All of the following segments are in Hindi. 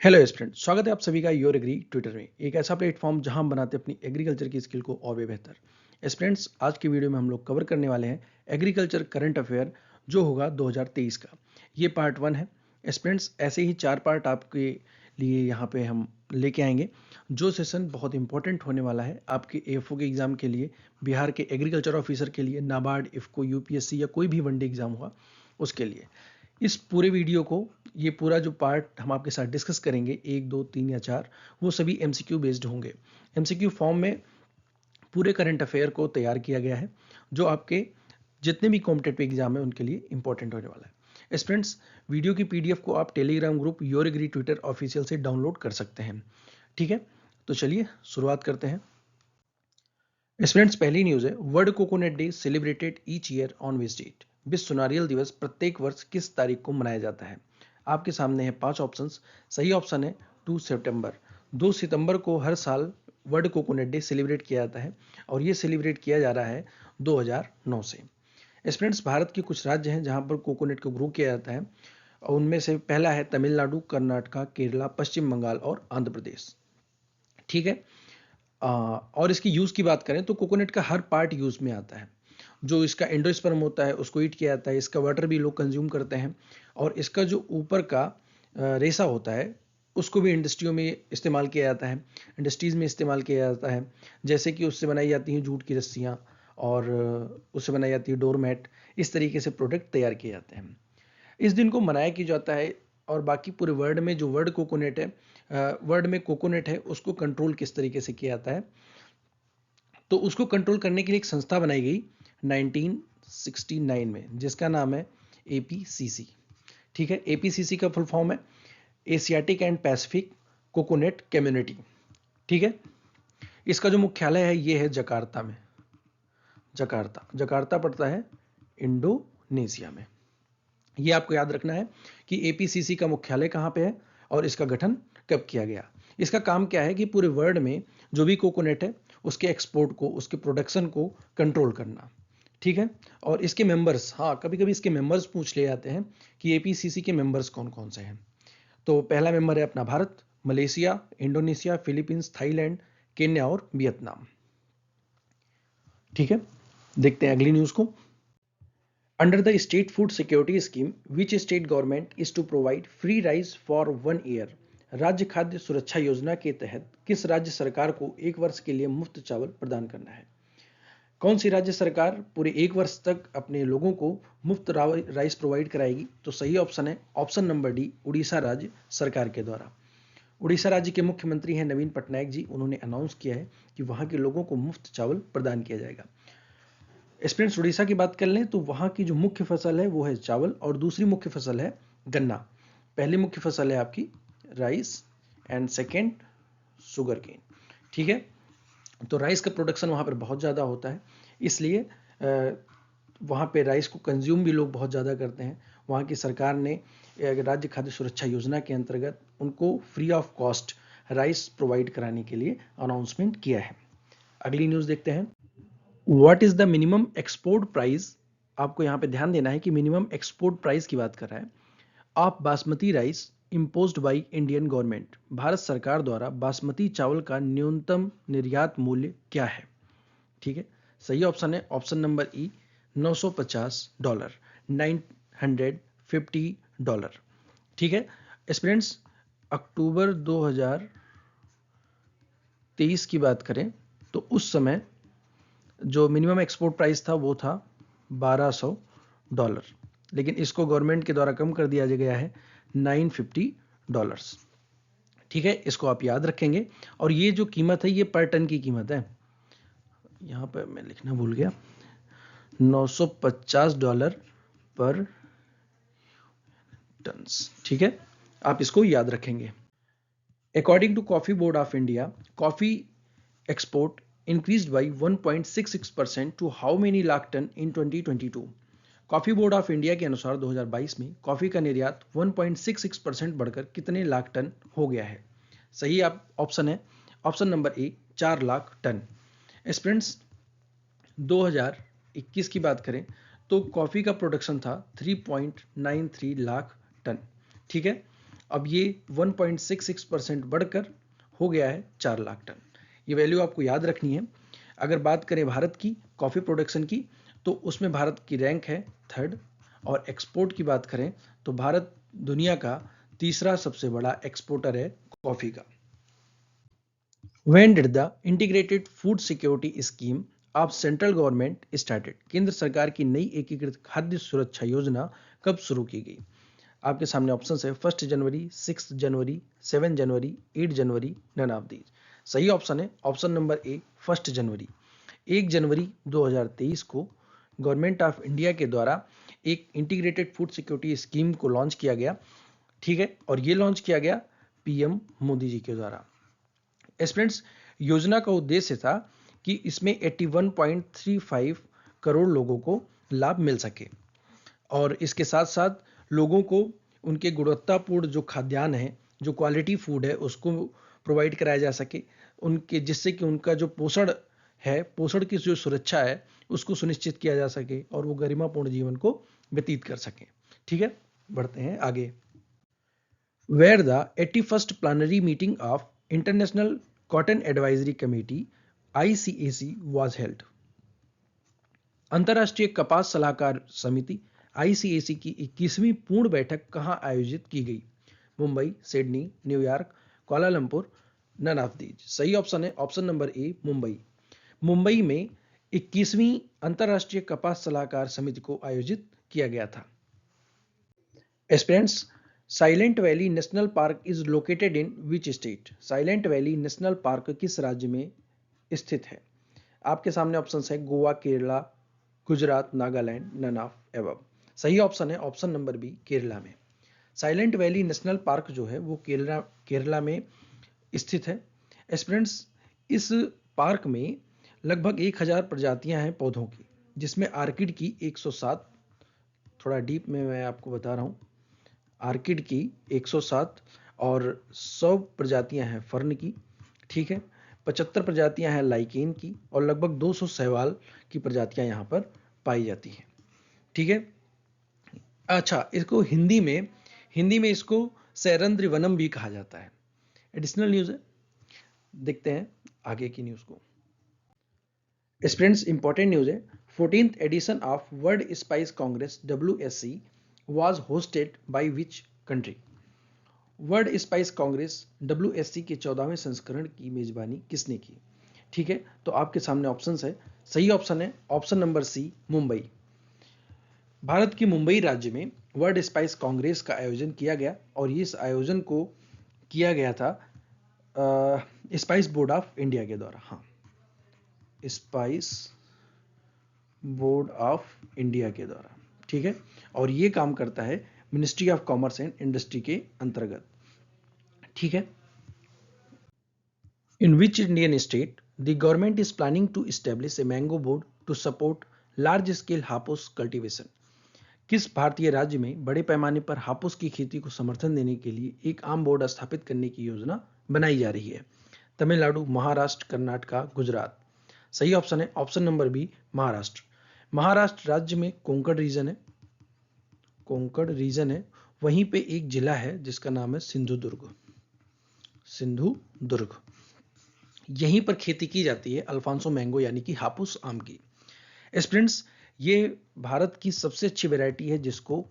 हेलो स्टूडेंट, स्वागत है आप सभी का योर एग्री ट्विटर में। एक ऐसा प्लेटफॉर्म जहां हम बनाते हैं अपनी एग्रीकल्चर की स्किल को और भी बेहतर। स्टूडेंट्स, आज की वीडियो में हम लोग कवर करने वाले हैं एग्रीकल्चर करंट अफेयर जो होगा 2023 का। ये पार्ट 1 है। स्टूडेंट्स, ऐसे ही 4 पार्ट आपके लिए यहाँ पे हम लेके आएंगे। जो सेशन बहुत इंपॉर्टेंट होने वाला है आपके एएफओ के एग्जाम के लिए, बिहार के एग्रीकल्चर ऑफिसर के लिए, नाबार्ड, इफको, यूपीएससी या कोई भी वनडे एग्जाम हुआ उसके लिए। इस पूरे वीडियो को, ये पूरा जो पार्ट हम आपके साथ डिस्कस करेंगे, 1, 2, 3 या 4, वो सभी एमसीक्यू बेस्ड होंगे। एमसीक्यू फॉर्म में पूरे करंट अफेयर को तैयार किया गया है जो आपके जितने भी कॉम्पिटेटिव एग्जाम है उनके लिए इंपॉर्टेंट होने वाला है। स्टूडेंट्स, वीडियो की पीडीएफ को आप Telegram group your agri Twitter official से डाउनलोड कर सकते हैं। ठीक है, तो चलिए शुरुआत करते हैं। स्टूडेंट्स, पहली न्यूज है, world coconut day celebrated each year on which date. विश्व नारियल दिवस प्रत्येक वर्ष किस तारीख को मनाया जाता है? आपके सामने है 5 ऑप्शंस। सही ऑप्शन है 2 सितंबर। 2 सितंबर को हर साल वर्ल्ड कोकोनट डे सेलिब्रेट किया जाता है और ये सेलिब्रेट किया जा रहा है 2009 से। स्टूडेंट्स, भारत के कुछ राज्य हैं जहां पर कोकोनट को ग्रो किया जाता है और उनमें से पहला है तमिलनाडु, कर्नाटका, केरला, पश्चिम बंगाल और आंध्र प्रदेश। ठीक है। और इसकी यूज़ की बात करें तो कोकोनट का हर पार्ट यूज़ में आता है। जो इसका एंडोस्पर्म होता है उसको ईट किया जाता है, इसका वाटर भी लोग कंज्यूम करते हैं और इसका जो ऊपर का रेशा होता है उसको भी इंडस्ट्रियों में इस्तेमाल किया जाता है, इंडस्ट्रीज़ में इस्तेमाल किया जाता है। जैसे कि उससे बनाई जाती हैं जूट की रस्सियाँ और उससे बनाई जाती है डोरमैट। इस तरीके से प्रोडक्ट तैयार किए जाते हैं। इस दिन को मनाया किया जाता है और बाकी पूरे वर्ल्ड में जो वर्ल्ड कोकोनट है, वर्ल्ड में कोकोनट है उसको कंट्रोल किस तरीके से किया जाता है, तो उसको कंट्रोल करने के लिए एक संस्था बनाई गई 1969 में जिसका नाम है एपीसीसी। ठीक है, एपीसीसी का फुल फॉर्म है Asiatic and Pacific coconut community. ठीक है, इसका जो मुख्यालय है ये है जकार्ता में। जकार्ता जकार्ता पड़ता है इंडोनेशिया में। ये आपको याद रखना है कि एपीसीसी का मुख्यालय कहाँ पे है और इसका गठन कब किया गया। इसका काम क्या है कि पूरे वर्ल्ड में जो भी कोकोनट है उसके एक्सपोर्ट को, उसके प्रोडक्शन को कंट्रोल करना। ठीक है, और इसके मेंबर्स, हाँ, कभी कभी इसके मेंबर्स पूछ ले जाते हैं कि एपीसीसी के मेंबर्स कौन कौन से हैं। तो पहला मेंबर है अपना Bharat, Malaysia, Indonesia, Philippines, Thailand, Kenya और वियतनाम। ठीक है, देखते हैं अगली न्यूज को। Under the State Food Security Scheme, which state government is to provide free rice for 1 year? राज्य खाद्य सुरक्षा योजना के तहत किस राज्य सरकार को 1 वर्ष के लिए मुफ्त चावल प्रदान करना है? कौन सी राज्य सरकार पूरे 1 वर्ष तक अपने लोगों को मुफ्त राइस प्रोवाइड कराएगी? तो सही ऑप्शन है ऑप्शन नंबर डी, उड़ीसा राज्य सरकार के द्वारा। उड़ीसा राज्य के मुख्यमंत्री हैं नवीन पटनायक जी। उन्होंने अनाउंस किया है कि वहां के लोगों को मुफ्त चावल प्रदान किया जाएगा। स्टूडेंट्स, उड़ीसा की बात कर लें तो वहाँ की जो मुख्य फसल है वो है चावल और दूसरी मुख्य फसल है गन्ना। पहली मुख्य फसल है आपकी rice and second sugarcane. ठीक है, तो राइस का प्रोडक्शन वहाँ पर बहुत ज़्यादा होता है, इसलिए वहाँ पे राइस को कंज्यूम भी लोग बहुत ज़्यादा करते हैं। वहाँ की सरकार ने राज्य खाद्य सुरक्षा योजना के अंतर्गत उनको free of cost rice provide कराने के लिए अनाउंसमेंट किया है। अगली न्यूज़ देखते हैं। What is the minimum export price? आपको यहाँ पे ध्यान देना है कि मिनिमम एक्सपोर्ट प्राइस की बात कर रहा है। Of basmati rice imposed by Indian government. Bharat सरकार द्वारा बासमती चावल का न्यूनतम निर्यात मूल्य क्या है? ठीक है, सही ऑप्शन है ऑप्शन नंबर ई, $950, $950। ठीक है स्टूडेंट्स, अक्टूबर 2023 की बात करें तो उस समय जो मिनिमम एक्सपोर्ट प्राइस था वो था $1200, लेकिन इसको गवर्नमेंट के द्वारा कम कर दिया गया है $950। ठीक है, इसको आप याद रखेंगे और ये जो कीमत है ये पर टन की कीमत है। यहाँ पर मैं लिखना भूल गया, $950 पर टन। ठीक है, आप इसको याद रखेंगे। According to Coffee Board of India, coffee export increased by 1.66% to how many lakh tonne in 2022? Coffee Board of India के अनुसार 2022 में कॉफी का निर्यात 1.66% बढ़कर कितने लाख टन हो गया है? सही आप ऑप्शन है option number A, 4 lakh tonne. Students, 2021 की बात करें तो कॉफी का प्रोडक्शन था 3.93 लाख टन। ठीक है, अब ये 1.66% बढ़कर हो गया है 4 लाख टन। ये वैल्यू आपको याद रखनी है। अगर बात करें भारत की कॉफ़ी प्रोडक्शन की, तो उसमें भारत की रैंक है 3rd, और एक्सपोर्ट की बात करें तो भारत दुनिया का तीसरा सबसे बड़ा एक्सपोर्टर है कॉफ़ी का। When did the integrated food security scheme of central government started? केंद्र सरकार की नई एकीकृत खाद्य सुरक्षा योजना कब शुरू की गई? आपके सामने ऑप्शंस है 1 जनवरी, 6 जनवरी, 7 जनवरी, 8 जनवरी, नन ऑफ दीज। सही ऑप्शन है ऑप्शन नंबर ए 1 जनवरी। 1 जनवरी 2023 को गवर्नमेंट ऑफ इंडिया के द्वारा एक इंटीग्रेटेड फूड सिक्योरिटी स्कीम को लॉन्च किया गया, ठीक है, और ये लॉन्च किया गया पीएम मोदी जी के द्वारा। एस्पिरेंट्स, योजना का उद्देश्य था कि इसमें 81.35 करोड़ लोगों को लाभ मिल सके, और इसके साथ साथ लोगों को उनके गुणवत्तापूर्ण जो खाद्यान्न है, जो क्वालिटी फूड है, उसको प्रोवाइड कराया जा सके, उनके जिससे कि उनका जो पोषण है, पोषण की जो सुरक्षा है, उसको सुनिश्चित किया जा सके और वो गरिमापूर्ण जीवन को व्यतीत कर सकें। ठीक है, बढ़ते हैं आगे। Where the 81st plenary meeting of International Cotton Advisory Committee (ICAC) was held? अंतर्राष्ट्रीय कपास सलाहकार समिति ICAC की 21वीं पूर्ण बैठक कहां आयोजित की गई? Mumbai, Sydney, New York, Kuala Lumpur, none of these. सही ऑप्शन है option number A Mumbai. Mumbai में 21वीं अंतर्राष्ट्रीय कपास सलाहकार समिति को आयोजित किया गया था। Aspirants, Silent Valley National Park is located in which state? Silent Valley National Park किस राज्य में स्थित है? आपके सामने ऑप्शन है Goa, Kerala, Gujarat, Nagaland, none of above. सही ऑप्शन है ऑप्शन नंबर बी केरला में। साइलेंट वैली नेशनल पार्क जो है वो केरला में स्थित है। एस्पिरेंट्स, इस पार्क में लगभग 1000 प्रजातियां हैं पौधों की, जिसमें आर्किड की 107, थोड़ा डीप में मैं आपको बता रहा हूं, आर्किड की 107 और 100 प्रजातियां हैं फर्न की, ठीक है, 75 प्रजातियां हैं लाइकेन की, और लगभग 200 शैवाल की प्रजातियां यहां पर पाई जाती हैं। ठीक है, अच्छा, इसको हिंदी में इसको सैरंद्र वनम भी कहा जाता है। एडिशनल न्यूज है, देखते हैं आगे की न्यूज को। स्टूडेंट्स, इंपॉर्टेंट न्यूज है। 14th edition of World Spice Congress WSC was hosted by which country? World Spice Congress WSC के 14वें संस्करण की मेजबानी किसने की? ठीक है, तो आपके सामने ऑप्शंस है। सही ऑप्शन है option number C Mumbai. Bharat के मुंबई राज्य में वर्ल्ड स्पाइस कांग्रेस का आयोजन किया गया, और इस आयोजन को किया गया था स्पाइस बोर्ड ऑफ इंडिया के द्वारा। हाँ, स्पाइस बोर्ड ऑफ इंडिया के द्वारा, ठीक है, और ये काम करता है ministry of commerce and industry के अंतर्गत। ठीक है, in which Indian state the government is planning to establish a mango board to support large scale Hapus cultivation? किस भारतीय राज्य में बड़े पैमाने पर हापुस की खेती को समर्थन देने के लिए एक आम बोर्ड स्थापित करने की योजना बनाई जा रही है? तमिलनाडु, महाराष्ट्र, कर्नाटका, गुजरात। सही ऑप्शन है option number B Maharashtra. Maharashtra राज्य में कोंकण रीजन है, वहीं पे एक जिला है जिसका नाम है सिंधुदुर्ग। यहीं पर खेती की जाती है अल्फांसो मैंगो यानी कि हापुस आम की। स्टूडेंट्स, ये भारत की सबसे अच्छी वैरायटी है जिसको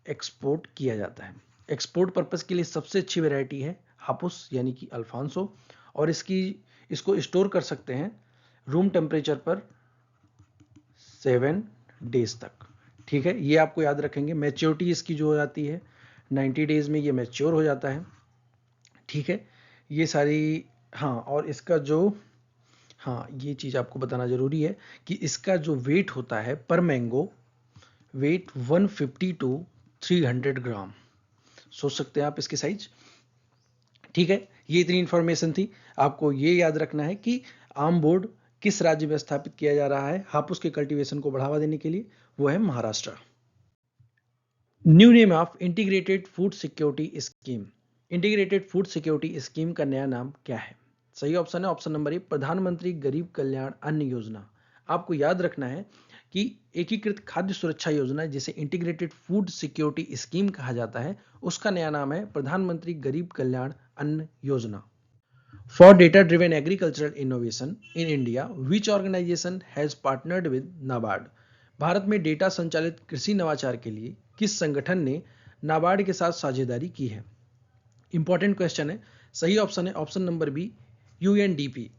एक्सपोर्ट किया जाता है। एक्सपोर्ट पर्पस के लिए सबसे अच्छी वैरायटी है हापुस यानी कि अल्फांसो, और इसको स्टोर कर सकते हैं रूम टेम्परेचर पर 7 डेज तक। ठीक है, ये आपको याद रखेंगे। मैच्योरिटी इसकी जो हो जाती है 90 डेज में ये मैच्योर हो जाता है। ठीक है, ये सारी, हाँ, और इसका जो, हाँ, ये चीज़ आपको बताना जरूरी है कि इसका जो वेट होता है पर मैंगो, वेट 150 टू 300 ग्राम। सोच सकते हैं आप इसकी साइज। ठीक है, ये इतनी इंफॉर्मेशन थी। आपको ये याद रखना है कि आम बोर्ड किस राज्य में स्थापित किया जा रहा है हापुस के कल्टीवेशन को बढ़ावा देने के लिए, वो है Maharashtra. New name of integrated food security scheme. Integrated food security scheme का नया नाम क्या है? सही ऑप्शन है ऑप्शन नंबर ए प्रधानमंत्री गरीब कल्याण अन्न योजना। आपको याद रखना है कि एकीकृत खाद्य सुरक्षा योजना, जिसे इंटीग्रेटेड फूड सिक्योरिटी स्कीम कहा जाता है, उसका नया नाम है प्रधानमंत्री गरीब Kalyan Anna Yojana. For data driven agricultural innovation in India, which organisation has partnered with NABARD? Bharat में डेटा संचालित कृषि नवाचार के लिए किस संगठन ने नाबार्ड के साथ साझेदारी की है? इंपॉर्टेंट क्वेश्चन है। सही ऑप्शन है option number B, UNDP,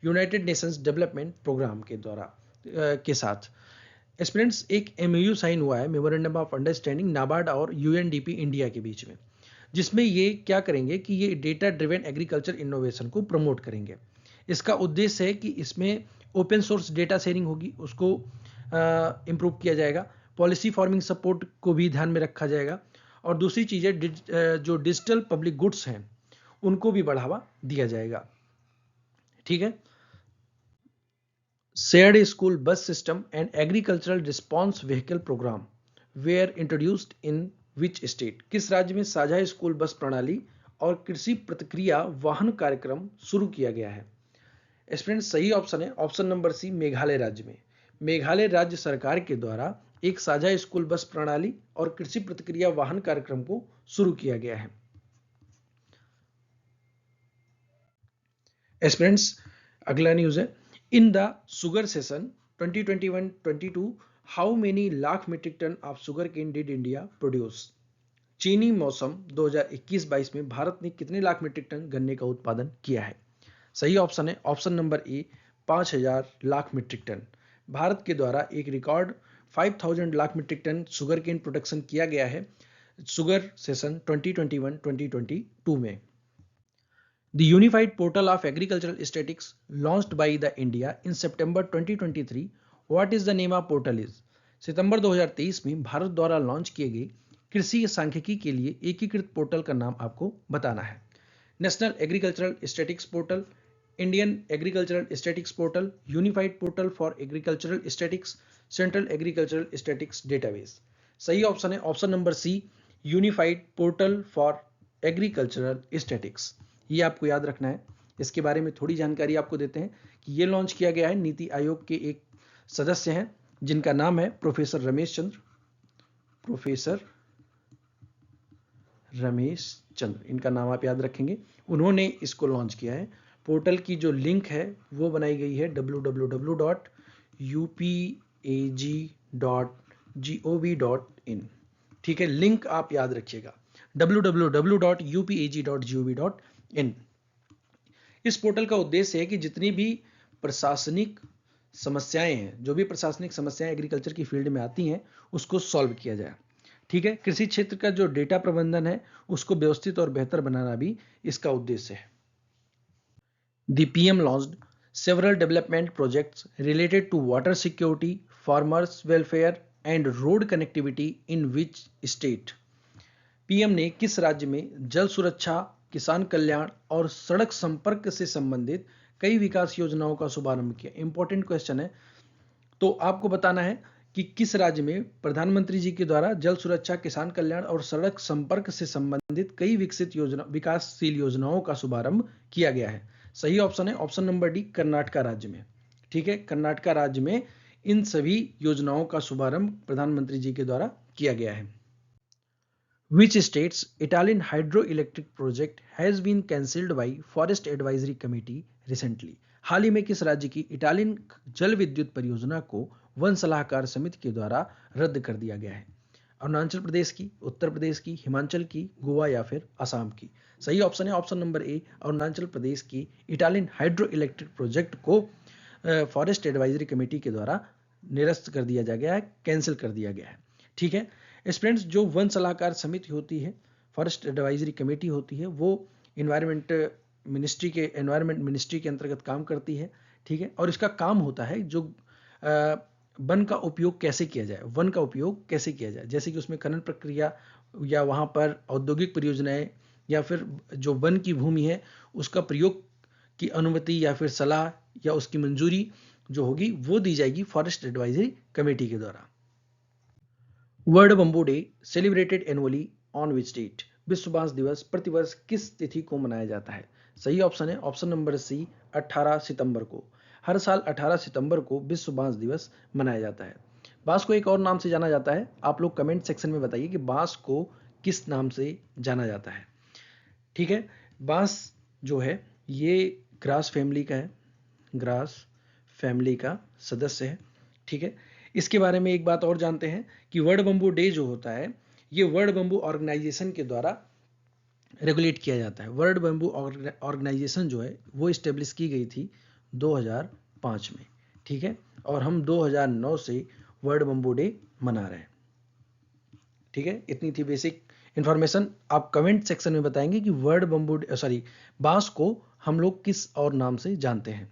United Nations Development Programme के द्वारा के साथ। स्टूडेंट्स, एक एमओयू साइन हुआ है, मेमोरेंडम ऑफ अंडरस्टैंडिंग, नाबार्ड और यूएनडीपी इंडिया के बीच में, जिसमें ये क्या करेंगे कि ये डेटा ड्रिवन एग्रीकल्चर इनोवेशन को प्रमोट करेंगे। इसका उद्देश्य है कि इसमें ओपन सोर्स डेटा शेयरिंग होगी, उसको इम्प्रूव किया जाएगा, पॉलिसी फॉर्मिंग सपोर्ट को भी ध्यान में रखा जाएगा, और दूसरी चीज़ें जो डिजिटल पब्लिक गुड्स हैं उनको भी बढ़ावा दिया जाएगा। ठीक है। Shared school bus system and agricultural response vehicle programme were introduced in which state? किस राज्य में साझा स्कूल बस प्रणाली और कृषि प्रतिक्रिया वाहन कार्यक्रम शुरू किया गया है? स्टूडेंट, सही ऑप्शन है ऑप्शन नंबर सी, मेघालय राज्य में। मेघालय राज्य सरकार के द्वारा एक साझा स्कूल बस प्रणाली और कृषि प्रतिक्रिया वाहन कार्यक्रम को शुरू किया गया है। स्टूडेंट्स, अगला न्यूज है, in the sugar session 2021-22 how many lakh metric tonne of sugarcane did India produce? चीनी मौसम 2021-22 में भारत ने कितने लाख मीट्रिक टन गन्ने का उत्पादन किया है? सही ऑप्शन है option number A, 5000 lakh metric tonne. Bharat के द्वारा एक record 5000 lakh metric tonne sugarcane production किया गया है शुगर सेशन 2021-2022 में। The Unified Portal of Agricultural Statistics launched by the India in September 2023. What is the name of portal is? सितंबर 2023 में भारत द्वारा लॉन्च किए गए कृषि सांख्यिकी के लिए एकीकृत पोर्टल का नाम आपको बताना है। National Agricultural Statistics Portal, Indian Agricultural Statistics Portal, Unified Portal for Agricultural Statistics, Central Agricultural Statistics Database. सही ऑप्शन है option number C, Unified Portal for Agricultural Statistics. ये आपको याद रखना है। इसके बारे में थोड़ी जानकारी आपको देते हैं कि ये लॉन्च किया गया है नीति आयोग के एक सदस्य हैं जिनका नाम है प्रोफेसर रमेश चंद्र, इनका नाम आप याद रखेंगे। उन्होंने इसको लॉन्च किया है। पोर्टल की जो लिंक है वो बनाई गई है www.upag.gov.in। ठीक है, लिंक आप याद रखिएगा www.upag.gov.in। इस पोर्टल का उद्देश्य है कि जितनी भी प्रशासनिक समस्याएं हैं, जो भी प्रशासनिक समस्याएं एग्रीकल्चर की फील्ड में आती हैं, उसको सॉल्व किया जाए। ठीक है, कृषि क्षेत्र का जो डेटा प्रबंधन है उसको व्यवस्थित और बेहतर बनाना भी इसका उद्देश्य है। The PM launched several development projects related to water security, farmers welfare and road connectivity in which state? PM ने किस राज्य में जल सुरक्षा, किसान कल्याण और सड़क संपर्क से संबंधित कई विकास योजनाओं का शुभारंभ किया? इंपॉर्टेंट क्वेश्चन है। तो आपको बताना है कि किस राज्य में प्रधानमंत्री जी के द्वारा जल सुरक्षा, किसान कल्याण और सड़क संपर्क से संबंधित कई विकासशील योजनाओं का शुभारंभ किया गया है। सही ऑप्शन है ऑप्शन नंबर डी, कर्नाटका राज्य में। ठीक है, कर्नाटका राज्य में इन सभी योजनाओं का शुभारंभ प्रधानमंत्री जी के द्वारा किया गया है। Which state's Italian hydroelectric project has been cancelled by Forest Advisory Committee recently? हाल ही में किस राज्य की इटालियन जल विद्युत परियोजना को वन सलाहकार समिति के द्वारा रद्द कर दिया गया है? अरुणाचल प्रदेश की, उत्तर प्रदेश की, हिमाचल की, गोवा या फिर असम की? सही ऑप्शन है ऑप्शन नंबर ए, अरुणाचल प्रदेश की इटालियन हाइड्रो इलेक्ट्रिक प्रोजेक्ट को फॉरेस्ट एडवाइजरी कमेटी के द्वारा निरस्त कर दिया गया है, कैंसिल कर दिया गया है। ठीक है स्टूडेंट्स, जो वन सलाहकार समिति होती है, फॉरेस्ट एडवाइजरी कमेटी होती है, वो एनवायरमेंट मिनिस्ट्री के अंतर्गत काम करती है। ठीक है, और इसका काम होता है जो वन का उपयोग कैसे किया जाए, जैसे कि उसमें खनन प्रक्रिया या वहाँ पर औद्योगिक परियोजनाएं या फिर जो वन की भूमि है उसका प्रयोग की अनुमति या फिर सलाह या उसकी मंजूरी जो होगी वो दी जाएगी फॉरेस्ट एडवाइजरी कमेटी के द्वारा। World bamboo day celebrated annually on which date? विश्व बांस दिवस प्रतिवर्ष किस तिथि को मनाया जाता है? सही ऑप्शन है ऑप्शन नंबर सी, 18 सितंबर को। हर साल 18 सितंबर को विश्व बांस दिवस मनाया जाता है। बांस को एक और नाम से जाना जाता है, आप लोग कमेंट सेक्शन में बताइए कि बांस को किस नाम से जाना जाता है। ठीक है, बांस जो है ये ग्रास फैमिली का है, ग्रास फैमिली का सदस्य है। ठीक है, इसके बारे में एक बात और जानते हैं कि वर्ल्ड बंबू डे जो होता है ये वर्ल्ड बंबू ऑर्गेनाइजेशन के द्वारा रेगुलेट किया जाता है। वर्ल्ड बंबू ऑर्गेनाइजेशन जो है वो इस्टेब्लिश की गई थी 2005 में। ठीक है, और हम 2009 से वर्ल्ड बंबू डे मना रहे हैं। ठीक है, इतनी थी बेसिक इंफॉर्मेशन। आप कमेंट सेक्शन में बताएंगे कि वर्ल्ड बंबू बांस को हम लोग किस और नाम से जानते हैं।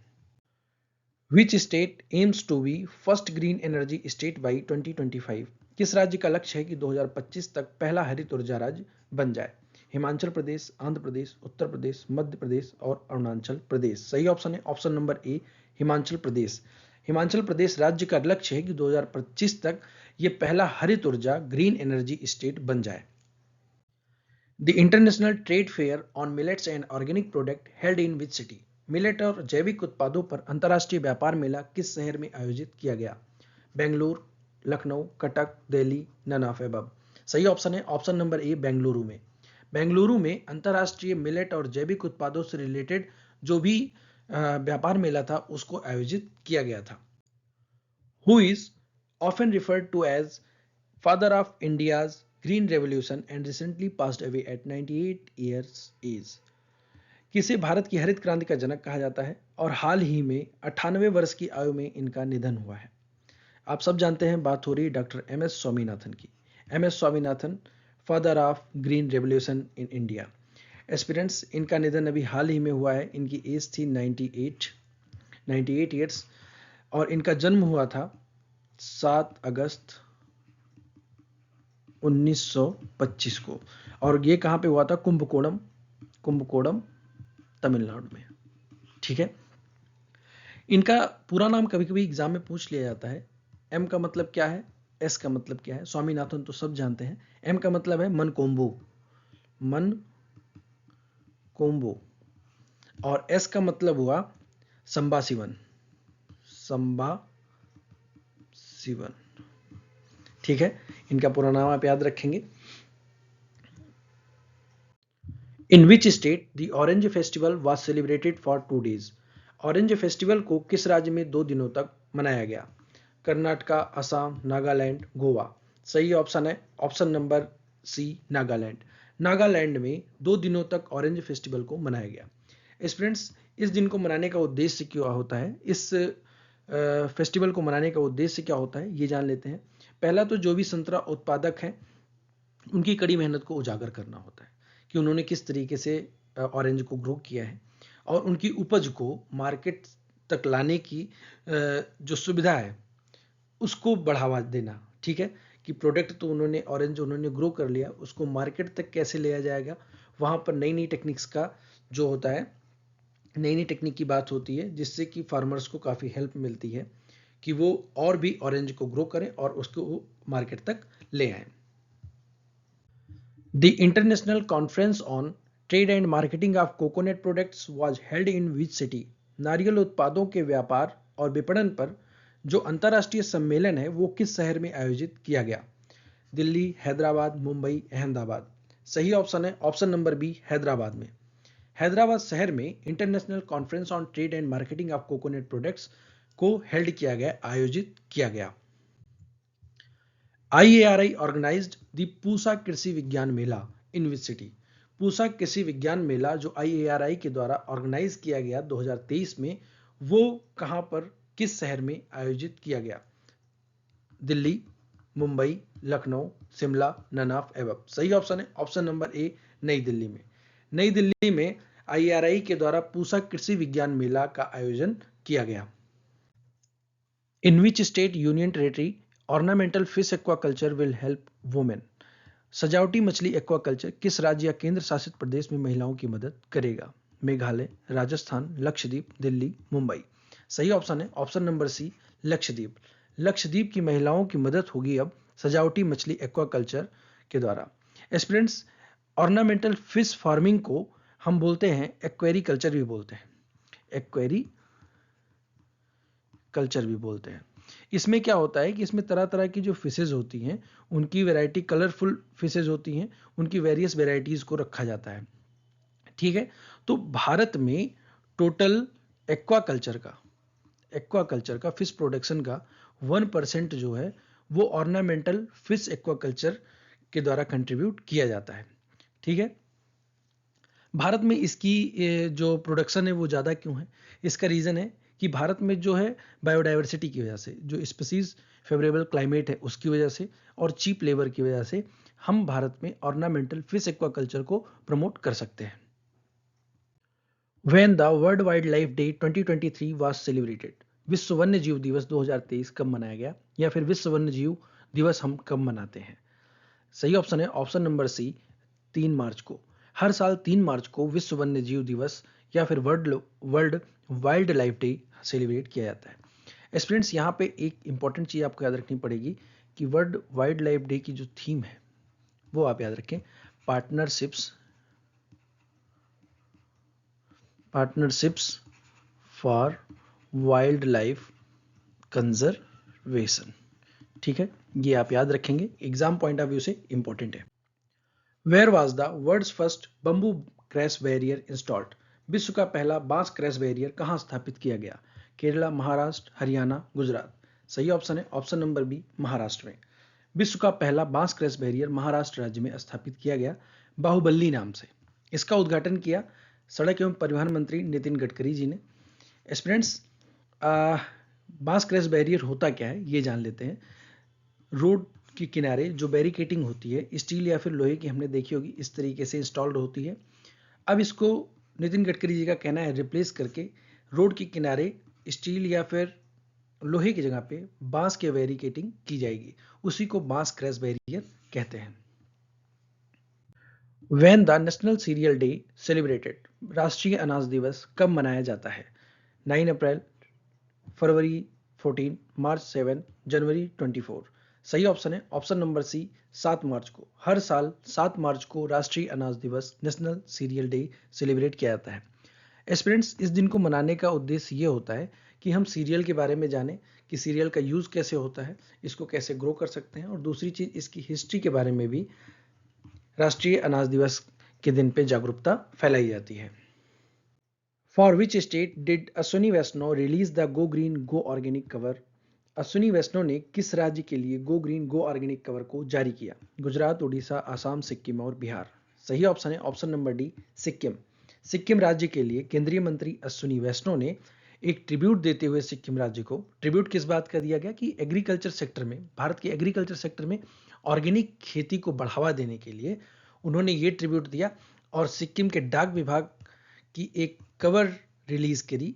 Which state aims to be first green energy state by 2025? किस राज्य का लक्ष्य है कि 2025 तक पहला हरित ऊर्जा राज्य बन जाए? हिमाचल प्रदेश, आंध्र प्रदेश, उत्तर प्रदेश, मध्य प्रदेश और अरुणाचल प्रदेश। सही ऑप्शन है ऑप्शन नंबर ए, हिमाचल प्रदेश। हिमाचल प्रदेश राज्य का लक्ष्य है कि 2025 तक ये पहला हरित ऊर्जा ग्रीन एनर्जी स्टेट बन जाए। The international trade fair on millets and organic product held in which city? Millet और जैविक उत्पादों पर अंतर्राष्ट्रीय व्यापार मेला किस शहर में आयोजित किया गया? Bengaluru, Lucknow, Cuttack, Delhi, none of above. सही ऑप्शन है ऑप्शन नंबर ए, बेंगलुरु में। बेंगलुरु में अंतर्राष्ट्रीय मिलेट और जैविक उत्पादों से रिलेटेड जो भी व्यापार मेला था उसको आयोजित किया गया था। Who is often referred to as father of India's Green Revolution and recently passed away at 98 years age? किसे भारत की हरित क्रांति का जनक कहा जाता है और हाल ही में 98 वर्ष की आयु में इनका निधन हुआ है? आप सब जानते हैं, बात हो रही है डॉक्टर एम एस स्वामीनाथन की। M S Swaminathan, father of green revolution in India. Aspirants, इनका निधन अभी हाल ही में हुआ है। इनकी एज थी 98 ईयर्स और इनका जन्म हुआ था 7 अगस्त 1925 को। और ये कहाँ पे हुआ था? कुंभकोणम तमिलनाडु में। ठीक है, इनका पूरा नाम कभी कभी एग्जाम में पूछ लिया जाता है। एम का मतलब क्या है, एस का मतलब क्या है? स्वामीनाथन तो सब जानते हैं। एम का मतलब है मन कोम्बो और एस का मतलब हुआ संबा सिवन। ठीक है, इनका पूरा नाम आप याद रखेंगे। In which state the orange festival was celebrated for 2 days? Orange festival को किस राज्य में 2 दिनों तक मनाया गया? कर्नाटका, असम, नागालैंड, गोवा। सही ऑप्शन है option number C, Nagaland. Nagaland में 2 दिनों तक ऑरेंज फेस्टिवल को मनाया गया। स्टूडेंट्स, इस दिन को मनाने का उद्देश्य क्या होता है, इस फेस्टिवल को मनाने का उद्देश्य क्या होता है, ये जान लेते हैं। पहला तो जो भी संतरा उत्पादक हैं उनकी कड़ी मेहनत को उजागर करना होता है कि उन्होंने किस तरीके से ऑरेंज को ग्रो किया है और उनकी उपज को मार्केट तक लाने की जो सुविधा है उसको बढ़ावा देना। ठीक है, कि प्रोडक्ट तो उन्होंने ग्रो कर लिया, उसको मार्केट तक कैसे लिया जाएगा, वहाँ पर नई नई टेक्निक्स का जो होता है, नई नई टेक्निक की बात होती है जिससे कि फार्मर्स को काफ़ी हेल्प मिलती है कि वो और भी ऑरेंज को ग्रो करें और उसको मार्केट तक ले आए। The International Conference on Trade and Marketing of Coconut Products was held in which city? नारियल उत्पादों के व्यापार और विपणन पर जो अंतर्राष्ट्रीय सम्मेलन है वो किस शहर में आयोजित किया गया? दिल्ली, हैदराबाद, मुंबई, अहमदाबाद। सही ऑप्शन है ऑप्शन नंबर बी, हैदराबाद में। हैदराबाद शहर में international conference on trade and marketing of coconut products को हेल्ड किया गया, आयोजित किया गया। IARI organized the पूसा कृषि विज्ञान मेला इन विच सिटी? पूसा कृषि विज्ञान मेला जो IARI के द्वारा ऑर्गेनाइज किया गया 2023 में, वो कहां पर, किस शहर में आयोजित किया गया? Delhi, Mumbai, Lucknow, Shimla, none of above. सही ऑप्शन है option number A, Nai Delhi में। नई दिल्ली में IARI के द्वारा पूसा कृषि विज्ञान मेला का आयोजन किया गया। In which state union territory ornamental fish aquaculture will help women? सजावटी मछली एक्वाकल्चर किस राज्य या केंद्र शासित प्रदेश में महिलाओं की मदद करेगा? मेघालय, राजस्थान, लक्षद्वीप, दिल्ली, मुंबई। सही ऑप्शन है option number C, Lakshadweep. Lakshadweep की महिलाओं की मदद होगी अब सजावटी मछली एक्वाकल्चर के द्वारा। एस्पिरेंट्स, ऑर्नामेंटल फिश फार्मिंग को हम बोलते हैं एक्वेरी कल्चर भी बोलते हैं। एक्वेरी कल्चर भी बोलते हैं। इसमें क्या होता है कि इसमें तरह तरह की जो फिशेज होती हैं उनकी वैरायटी, कलरफुल फिशेज होती हैं, उनकी वेरियस वेराइटीज को रखा जाता है। ठीक है, तो भारत में टोटल एक्वा कल्चर का फिश प्रोडक्शन का 1% जो है वो ऑर्नामेंटल फिश एक्वाकल्चर के द्वारा कंट्रीब्यूट किया जाता है। ठीक है, भारत में इसकी जो प्रोडक्शन है वो ज़्यादा क्यों है? इसका रीज़न है कि भारत में जो है बायोडाइवर्सिटी की वजह से, जो स्पीसीज फेवरेबल क्लाइमेट है उसकी वजह से और चीप लेबर की वजह से हम भारत में ऑर्नामेंटल फिश एक्वाकल्चर को प्रमोट कर सकते हैं। When the World Wildlife Day 2023 was celebrated, विश्व वन्य जीव दिवस 2023 कब मनाया गया, या फिर विश्व वन्य जीव दिवस हम कब मनाते हैं? सही ऑप्शन है ऑप्शन नंबर सी, 3 मार्च को। हर साल 3 मार्च को विश्व वन्य जीव दिवस या फिर world wild life day celebrate किया जाता है। स्टूडेंट्स, यहाँ पे एक इंपॉर्टेंट चीज़ आपको याद रखनी पड़ेगी कि वर्ल्ड वाइल्ड लाइफ डे की जो थीम है वो आप याद रखें, partnerships for wildlife conservation. ठीक है, ये आप याद रखेंगे, एग्जाम पॉइंट ऑफ व्यू से इंपॉर्टेंट है। Where was the world's first bamboo crash barrier installed, विश्व का पहला बांस क्रैश बैरियर कहाँ स्थापित किया गया? केरला, महाराष्ट्र, हरियाणा, गुजरात। सही ऑप्शन है ऑप्शन नंबर बी, महाराष्ट्र में। विश्व का पहला बांस क्रैश बैरियर महाराष्ट्र राज्य में स्थापित किया गया, बाहुबली नाम से। इसका उद्घाटन किया सड़क एवं परिवहन मंत्री नितिन गडकरी जी ने। स्टूडेंट्स, बांस क्रैश बैरियर होता क्या है ये जान लेते हैं। रोड के किनारे जो बैरिकेटिंग होती है स्टील या फिर लोहे की, हमने देखी होगी, इस तरीके से इंस्टॉल्ड होती है। अब इसको नितिन गडकरी जी का कहना है रिप्लेस करके रोड के किनारे स्टील या फिर लोहे की जगह पे बांस के बैरिकेटिंग की जाएगी, उसी को बांस क्रैश बैरियर कहते हैं। When the national serial day celebrated, राष्ट्रीय अनाज दिवस कब मनाया जाता है? 9 अप्रैल, फरवरी 14, मार्च 7, जनवरी 24। सही ऑप्शन है ऑप्शन नंबर सी, 7 मार्च को। हर साल 7 मार्च को राष्ट्रीय अनाज दिवस, नेशनल सीरियल डे सेलिब्रेट किया जाता है। एस्पिरेंट्स, इस दिन को मनाने का उद्देश्य ये होता है कि हम सीरियल के बारे में जानें कि सीरियल का यूज़ कैसे होता है, इसको कैसे ग्रो कर सकते हैं, और दूसरी चीज़ इसकी हिस्ट्री के बारे में भी राष्ट्रीय अनाज दिवस के दिन पे जागरूकता फैलाई जाती है। For which state did Ashwini Vaishnaw release the go green go organic cover, Ashwini Vaishnaw ने किस राज्य के लिए go green go organic cover को जारी किया? गुजरात, उड़ीसा, आसाम, सिक्किम और बिहार। सही ऑप्शन है option number D, Sikkim. Sikkim राज्य के लिए केंद्रीय मंत्री अश्विनी वैष्णव ने एक ट्रिब्यूट देते हुए सिक्किम राज्य को, ट्रिब्यूट किस बात का दिया गया कि एग्रीकल्चर सेक्टर में, भारत के एग्रीकल्चर सेक्टर में ऑर्गेनिक खेती को बढ़ावा देने के लिए उन्होंने ये ट्रिब्यूट दिया और सिक्किम के डाक विभाग की एक कवर रिलीज करी,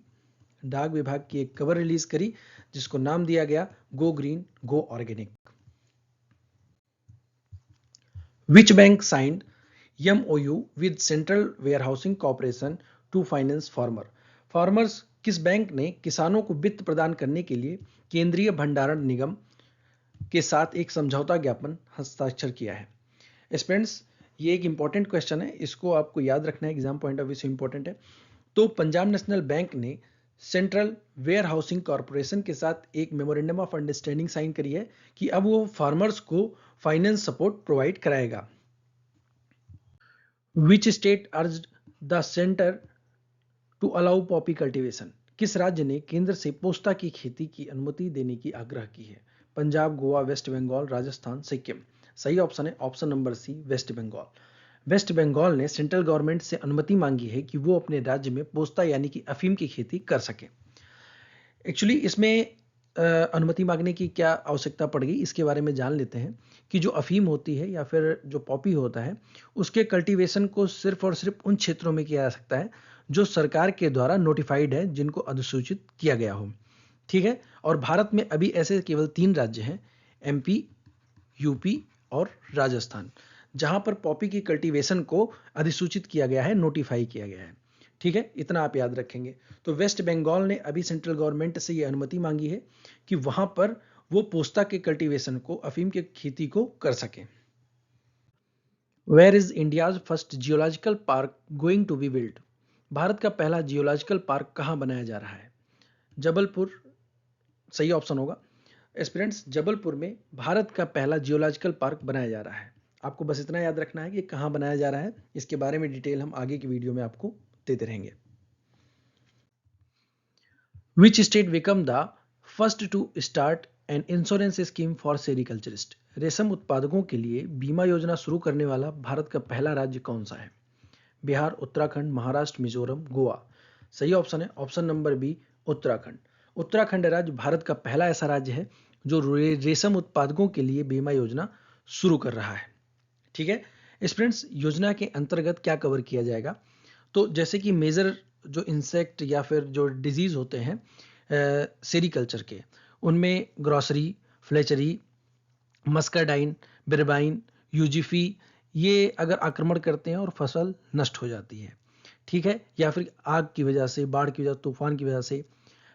डाक विभाग की एक कवर रिलीज करी जिसको नाम दिया गया go green go organic. Which bank signed MOU with Central Warehousing Corporation to finance farmers, किस बैंक ने किसानों को वित्त प्रदान करने के लिए केंद्रीय भंडारण निगम के साथ एक समझौता ज्ञापन हस्ताक्षर किया है? स्टूडेंट्स, ये एक इंपॉर्टेंट क्वेश्चन है, इसको आपको याद रखना है, एग्जाम पॉइंट ऑफ व्यू से इंपॉर्टेंट है। तो पंजाब नेशनल बैंक ने सेंट्रल वेयर हाउसिंग कॉर्पोरेशन के साथ एक मेमोरेंडम ऑफ अंडरस्टैंडिंग साइन करी है कि अब वो फार्मर्स को फाइनेंस सपोर्ट प्रोवाइड कराएगा। Which state urged the centre to allow poppy cultivation, किस राज्य ने केंद्र से पोस्ता की खेती की अनुमति देने की आग्रह की है? पंजाब, गोवा, वेस्ट बंगाल, राजस्थान, सिक्किम। सही ऑप्शन है option number C, West Bengal. West Bengal ने सेंट्रल गवर्नमेंट से अनुमति मांगी है कि वो अपने राज्य में पोस्ता यानी कि अफीम की खेती कर सके। एक्चुअली इसमें अनुमति मांगने की क्या आवश्यकता पड़ गई, इसके बारे में जान लेते हैं कि जो अफीम होती है या फिर जो पॉपी होता है उसके कल्टीवेशन को सिर्फ और सिर्फ उन क्षेत्रों में किया जा सकता है जो सरकार के द्वारा नोटिफाइड है, जिनको अधिसूचित किया गया हो। ठीक है, और भारत में अभी ऐसे केवल 3 राज्य हैं, MP, UP और राजस्थान, जहां पर पॉपी की कल्टीवेशन को अधिसूचित किया गया है, नोटिफाई किया गया है। ठीक है, इतना आप याद रखेंगे। तो वेस्ट बंगाल ने अभी सेंट्रल गवर्नमेंट से ये अनुमति मांगी है कि वहां पर वो पोस्ता के कल्टीवेशन को, अफीम की खेती को कर सके। Where is India's first geological park going to be build, Bharat का पहला जियोलॉजिकल पार्क कहां बनाया जा रहा है? जबलपुर, सही ऑप्शन होगा। एस्पिरेंट्स, जबलपुर में भारत का पहला जियोलॉजिकल पार्क बनाया जा रहा है। आपको बस इतना याद रखना है कि कहाँ बनाया जा रहा है, इसके बारे में डिटेल हम आगे की वीडियो में आपको देते रहेंगे। Which state become the first to start an insurance scheme for sericulturist? रेशम उत्पादकों के लिए बीमा योजना शुरू करने वाला भारत का पहला राज्य कौन सा है? बिहार, उत्तराखंड, महाराष्ट्र, मिजोरम, गोवा। सही ऑप्शन है option number B, Uttarakhand. Uttarakhand राज्य भारत का पहला ऐसा राज्य है जो रेशम उत्पादकों के लिए बीमा योजना शुरू कर रहा है। ठीक है स्टूडेंट्स, योजना के अंतर्गत क्या कवर किया जाएगा? तो जैसे कि मेजर जो इंसेक्ट या फिर जो डिजीज होते हैं सेरिकल्चर के, उनमें ग्रॉसरी, फ्लेचरी, मस्काडाइन, बिरबाइन, यूजीफी, ये अगर आक्रमण करते हैं और फसल नष्ट हो जाती है, ठीक है, या फिर आग की वजह से, बाढ़ की वजह से, तूफान की वजह से,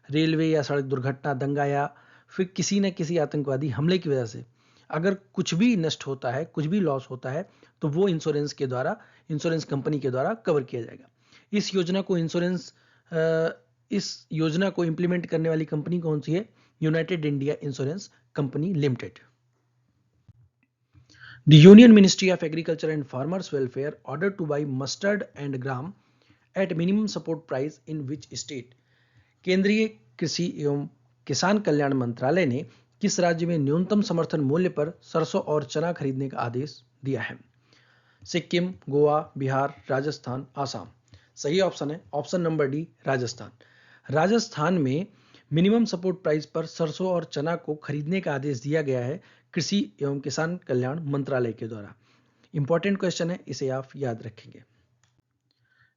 रेलवे या सड़क दुर्घटना, दंगा या फिर किसी न किसी आतंकवादी हमले की वजह से अगर कुछ भी नष्ट होता है, कुछ भी लॉस होता है, तो वो इंश्योरेंस के द्वारा, इंश्योरेंस कंपनी के द्वारा कवर किया जाएगा। इस योजना को इंप्लीमेंट करने वाली कंपनी कौन सी है? United India insurance company limited. The Union Ministry of Agriculture and Farmers Welfare ordered to buy mustard and gram at minimum support price in which state? केंद्रीय कृषि एवं किसान कल्याण मंत्रालय ने किस राज्य में न्यूनतम समर्थन मूल्य पर सरसों और चना खरीदने का आदेश दिया है? सिक्किम, गोवा, बिहार, राजस्थान, आसाम। सही ऑप्शन है option number D, Rajasthan. Rajasthan में मिनिमम सपोर्ट प्राइस पर सरसों और चना को खरीदने का आदेश दिया गया है कृषि एवं किसान कल्याण मंत्रालय के द्वारा। इंपॉर्टेंट क्वेश्चन है, इसे आप याद रखेंगे।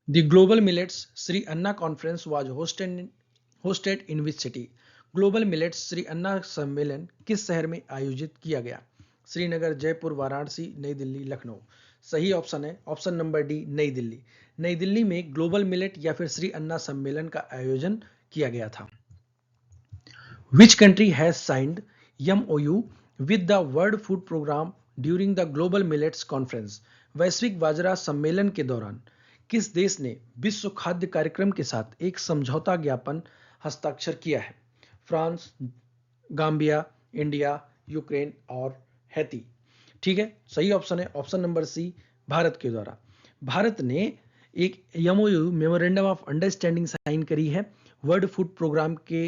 The global millets Shri Anna conference was hosted in which city? Global millets Shri Anna सम्मेलन किस शहर में आयोजित किया गया? श्रीनगर, जयपुर, वाराणसी, नई दिल्ली, लखनऊ। सही ऑप्शन है ऑप्शन नंबर डी, नई दिल्ली। नई दिल्ली में ग्लोबल मिलेट या फिर श्री अन्ना सम्मेलन का आयोजन किया गया था। Which country has signed MOU with the World Food Programme during the Global Millets Conference? वैश्विक बाजरा सम्मेलन के दौरान किस देश ने विश्व खाद्य कार्यक्रम के साथ एक समझौता ज्ञापन हस्ताक्षर किया है? फ्रांस, गाम्बिया, इंडिया, यूक्रेन और हैती। ठीक है, सही ऑप्शन है ऑप्शन नंबर सी, भारत के द्वारा। भारत ने एक MOU memorandum of understanding sign करी है वर्ल्ड फूड प्रोग्राम के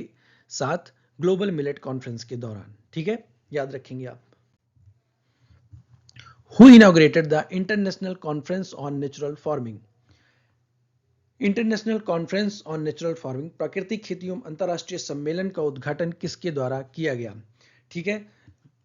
साथ ग्लोबल मिलेट कॉन्फ्रेंस के दौरान। ठीक है, याद रखेंगे आप। Who inaugurated the international conference on natural farming? International conference on natural farming प्राकृतिक खेती एवं अंतर्राष्ट्रीय सम्मेलन का उद्घाटन किसके द्वारा किया गया? ठीक है,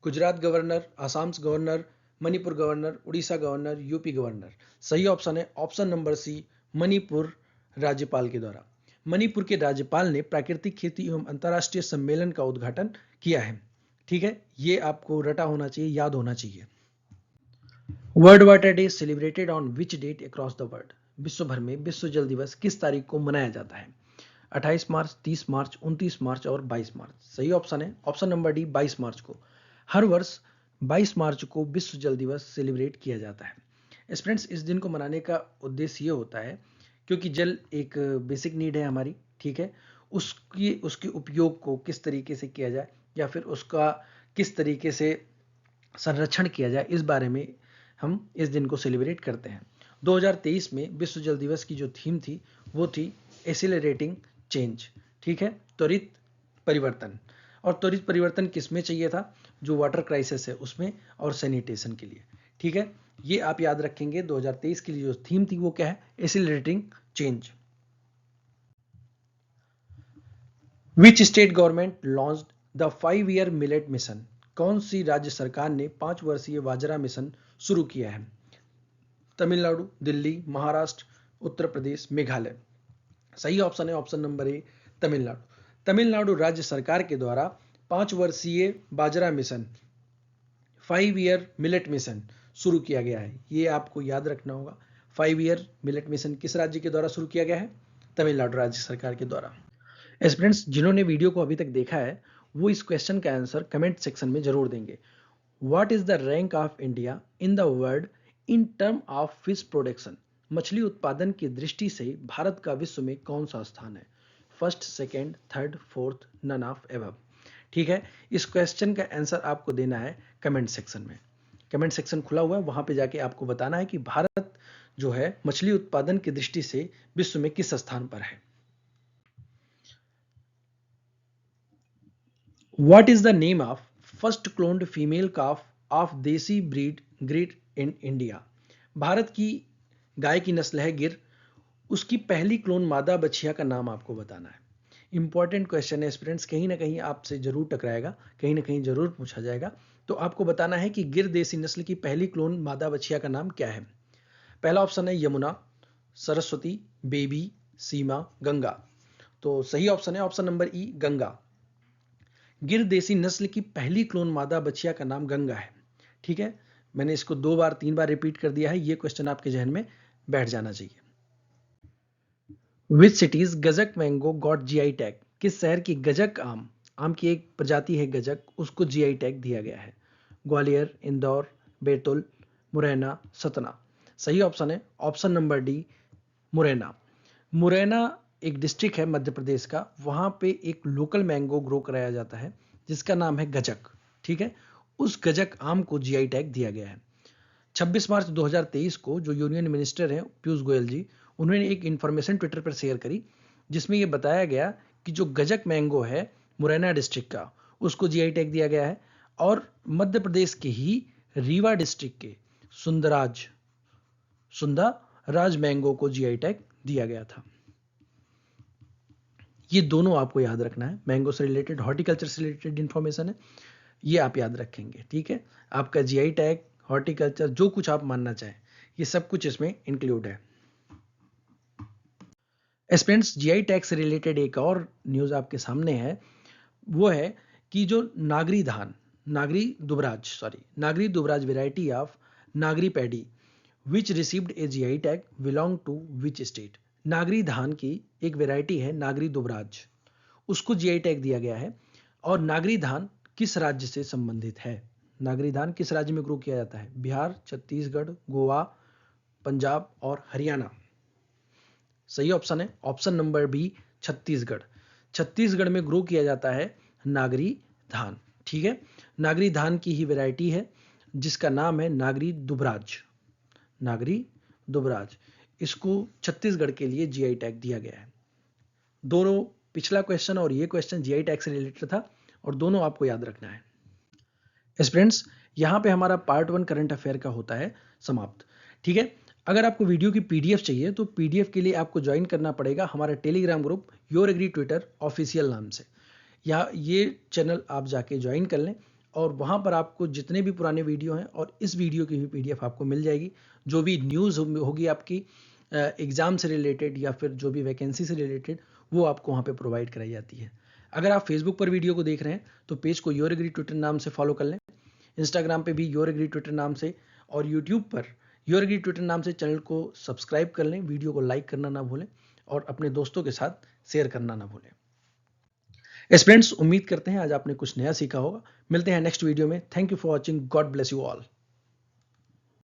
Gujarat governor, Assam governor, Manipur governor, Orissa governor, UP governor. सही ऑप्शन है ऑप्शन नंबर सी, मणिपुर राज्यपाल के द्वारा। मणिपुर के राज्यपाल ने प्राकृतिक खेती एवं अंतर्राष्ट्रीय सम्मेलन का उद्घाटन किया है। ठीक है, ये आपको रटा होना चाहिए, याद होना चाहिए। World water day celebrated on which date across the world? विश्व भर में विश्व जल दिवस किस तारीख को मनाया जाता है? 28 मार्च, 30 मार्च, 29 मार्च और 22 मार्च। सही ऑप्शन है ऑप्शन नंबर डी, 22 मार्च को। हर वर्ष 22 मार्च को विश्व जल दिवस सेलिब्रेट किया जाता है। स्टूडेंट्स, इस दिन को मनाने का उद्देश्य ये होता है क्योंकि जल एक बेसिक नीड है हमारी, ठीक है, उसके उपयोग को किस तरीके से किया जाए या फिर उसका किस तरीके से संरक्षण किया जाए, इस बारे में हम इस दिन को सेलिब्रेट करते हैं। 2023 में विश्व जल दिवस की जो थीम थी वो थी एक्सीलरेटिंग चेंज। ठीक है, त्वरित परिवर्तन। और त्वरित परिवर्तन किस में चाहिए था? जो वाटर क्राइसिस है उसमें, और सैनिटेशन के लिए। ठीक है, ये आप याद रखेंगे। 2023 की जो थीम थी वो क्या है? Accelerating change. Which state government launched the 5-year millet mission? कौन सी राज्य सरकार ने 5 वर्षीय बाजरा मिशन शुरू किया है? तमिलनाडु, दिल्ली, महाराष्ट्र, उत्तर प्रदेश, मेघालय। सही ऑप्शन है ऑप्शन नंबर ए, तमिलनाडु। तमिलनाडु राज्य सरकार के द्वारा 5 वर्षीय बाजरा मिशन, 5-year मिलेट मिशन शुरू किया गया है। ये आपको याद रखना होगा। 5-year मिलेट मिशन किस राज्य के द्वारा शुरू किया गया है? तमिलनाडु राज्य सरकार के द्वारा। स्टूडेंट्स, जिन्होंने वीडियो को अभी तक देखा है वो इस क्वेश्चन का आंसर कमेंट सेक्शन में जरूर देंगे। What is the rank of India in the world in term of fish production? मछली उत्पादन की दृष्टि से भारत का विश्व में कौन सा स्थान है? First, second, third, fourth, none of above. ठीक है, इस क्वेश्चन का आंसर आपको देना है कमेंट सेक्शन में। कमेंट सेक्शन खुला हुआ है, वहां पे जाके आपको बताना है कि भारत जो है मछली उत्पादन की दृष्टि से विश्व में किस स्थान पर है। What is the name of first cloned female calf of देसी ब्रीड गिर इन इंडिया? भारत की गाय की नस्ल है गिर, उसकी पहली क्लोन मादा बछिया का नाम आपको बताना है। इंपॉर्टेंट क्वेश्चन है स्टूडेंट्स, कहीं ना कहीं आपसे जरूर टकराएगा, कहीं ना कहीं जरूर पूछा जाएगा। तो आपको बताना है कि गिर देसी नस्ल की पहली क्लोन मादा बछिया का नाम क्या है। पहला ऑप्शन है यमुना, सरस्वती, बेबी, सीमा, गंगा। तो सही ऑप्शन है ऑप्शन नंबर ई, गंगा। गिर देसी नस्ल की पहली क्लोन मादा बछिया का नाम गंगा है। ठीक है, मैंने इसको 2 बार 3 बार रिपीट कर दिया है, ये क्वेश्चन आपके जहन में बैठ जाना चाहिए। विच सिटीज गजक मैंगो गॉट जीआई टैग? किस शहर की गजक आम की एक प्रजाति है गजक, उसको जीआई टैग दिया गया है? ग्वालियर, इंदौर, बैतूल, मुरैना, सतना। सही ऑप्शन है option number D, Morena. Morena एक डिस्ट्रिक्ट है मध्य प्रदेश का, वहां पे एक लोकल मैंगो ग्रो कराया जाता है जिसका नाम है गजक। ठीक है, उस गजक आम को जीआई टैग दिया गया है। 26 मार्च 2023 को जो यूनियन मिनिस्टर हैं पीयूष गोयल जी, उन्होंने एक इंफॉर्मेशन ट्विटर पर शेयर करी जिसमें यह बताया गया कि जो गजक मैंगो है मुरैना डिस्ट्रिक्ट का, उसको जीआई टैग दिया गया है। और मध्य प्रदेश के ही रीवा डिस्ट्रिक्ट के सुंदराज मैंगो को जीआई टैग दिया गया था। ये दोनों आपको याद रखना है, मैंगो से रिलेटेड, हॉर्टिकल्चर से रिलेटेड इंफॉर्मेशन है, ये आप याद रखेंगे। ठीक है, आपका जीआई टैग, हॉर्टिकल्चर, जो कुछ आप मानना चाहें, ये सब कुछ इसमें इंक्लूड है। स्टूडेंट्स, जीआई टैग से रिलेटेड एक और न्यूज आपके सामने है, वो है कि जो Nagri Dubraj variety of Nagri paddy which received a GI tag belong to which state? Nagri धान की एक वेराइटी है नागरी दुबराज, उसको जीआई टैग दिया गया है। और नागरी धान किस राज्य से संबंधित है? नागरी धान किस राज्य में ग्रो किया जाता है? बिहार, छत्तीसगढ़, गोवा, पंजाब और हरियाणा। सही ऑप्शन है option number B, Chhattisgarh. Chhattisgarh में ग्रो किया जाता है नागरी धान। ठीक है, नागरी धान की ही वैरायटी है जिसका नाम है नागरी दुबराज। इसको छत्तीसगढ़ के लिए जीआई टैग दिया गया है। दोनों, पिछला क्वेश्चन और ये क्वेश्चन जीआई टैग से रिलेटेड था और दोनों आपको याद रखना है। स्टूडेंट्स, यहां पे हमारा पार्ट 1 करंट अफेयर का होता है समाप्त। ठीक है, अगर आपको वीडियो की पीडीएफ चाहिए तो पीडीएफ के लिए आपको ज्वाइन करना पड़ेगा हमारा Telegram group your agri Twitter official नाम से, या ये चैनल आप जाके ज्वाइन कर लें और वहां पर आपको जितने भी पुराने वीडियो हैं और इस वीडियो की भी पीडीएफ आपको मिल जाएगी। जो भी न्यूज़ होगी आपकी एग्जाम से रिलेटेड या फिर जो भी वैकेंसी से रिलेटेड, वो आपको वहाँ पे प्रोवाइड कराई जाती है। अगर आप फेसबुक पर वीडियो को देख रहे हैं तो पेज को योर एग्री ट्विटर नाम से फॉलो कर लें, इंस्टाग्राम पे भी योर एग्री ट्विटर नाम से, और YouTube per your agri Twitter नाम से चैनल को सब्सक्राइब कर लें, वीडियो को लाइक करना ना भूलें और अपने दोस्तों के साथ शेयर करना ना भूलें। फ्रेंड्स, उम्मीद करते हैं आज आपने कुछ नया सीखा होगा। मिलते हैं नेक्स्ट वीडियो में। Thank you for watching, God bless you all.